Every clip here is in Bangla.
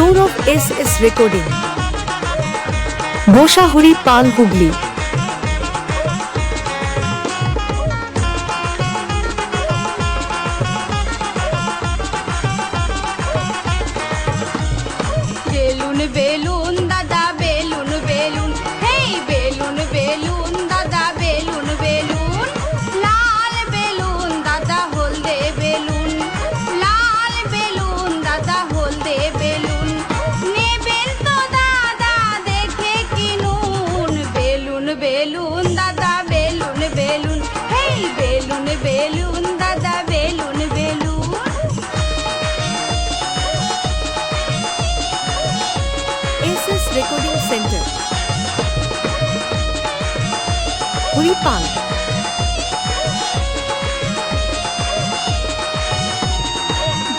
সৌরভ এস রেকর্ডিং, বোসাহুরি পাল, হুগলি। বেলুন বেলুন দাদা বেলুন বেলুন, হেই বেলুন বেলুন দাদা বেলুন বেলুন, লাল বেলুন দাদা হলদে বেলুন, লাল বেলুন দাদা হলদে বেলুন, নেবেন তো দাদা দেখে কিনুন। বেলুন বেলুন দাদা বেলুন বেলুন, হেই বেলুন বেলুন দাদা balloon balloon. S recording centre, Haripal.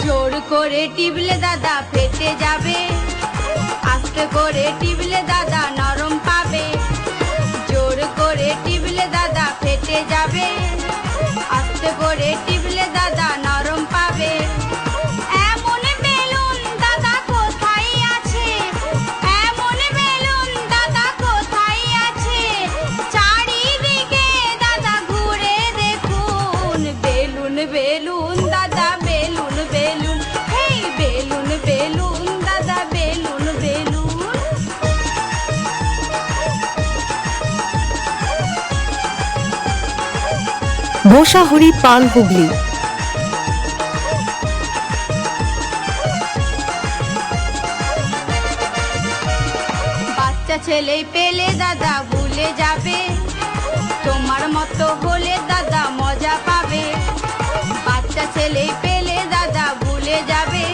জোর করে টিপলে দাদা ফেটে যাবে, আস্তে করে টিপলে দাদা নরম পাবে। জোর করে টিপলে দাদা ফেটে যাবে, আস্তে করে টিপলে দাদা নরম পাবে। এমন বেলুন দাদা কোথায় আছে, এমন বেলুন দাদা কোথায় আছে, চারিদিকে দাদা ঘুরে দেখুন। বেলুন বেলুন দাদা বেলুন বেলুন, হেই বেলুন বেলুন দাদা বেলুন বেলুন। বোসাহুরি পাল, হুগলি। বাচ্চা ছেলে পেলে দাদা ভুলে যাবে, তোমার মতো হলে দাদা মজা পাবে। বাচ্চা ছেলে পেলে দাদা ভুলে যাবে,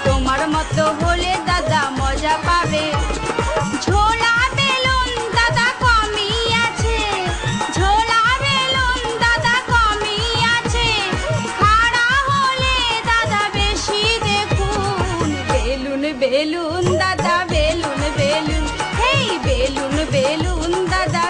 তোমার মতো হলে দাদা মজা পাবে। ঝোলা বেলুন দাদা কমই আছে, ঝোলা বেলুন দাদা কমই আছে, খাড়া হলে দাদা বেশি দেখুন। বেলুন বেলুন দাদা বেলুন বেলুন, হেই বেলুন বেলুন দাদা